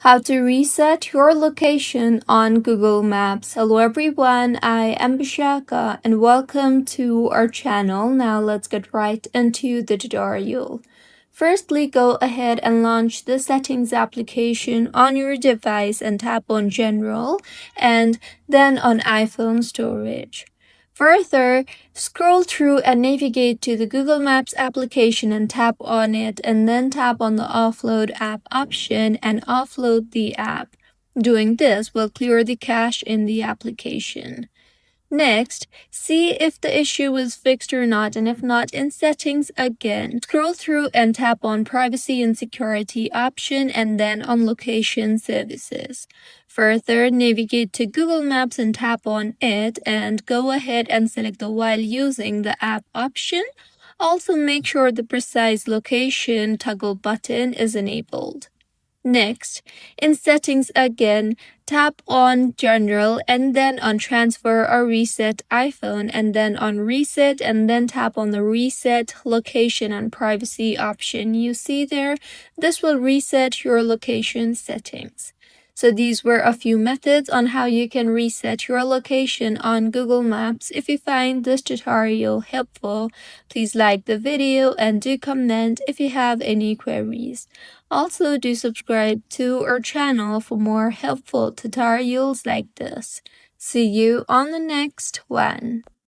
How to reset your location on Google Maps. Hello everyone, I am Bishaka and welcome to our channel. Now let's get right into the tutorial. Firstly, go ahead and launch the settings application on your device and tap on General and then on iPhone storage. Further, scroll through and navigate to the Google Maps application and tap on it, and then tap on the Offload App option and offload the app. Doing this will clear the cache in the application. Next, see if the issue was fixed or not, and if not, in Settings again. Scroll through and tap on Privacy and Security option and then on Location Services. Further, navigate to Google Maps and tap on it, and go ahead and select the While Using the App option. Also, make sure the Precise Location toggle button is enabled. Next, in Settings again, tap on General and then on Transfer or Reset iPhone, and then on Reset, and then tap on the Reset Location and Privacy option you see there. This will reset your location settings. So these were a few methods on how you can reset your location on Google Maps. If you find this tutorial helpful, please like the video and do comment if you have any queries. Also, do subscribe to our channel for more helpful tutorials like this. See you on the next one.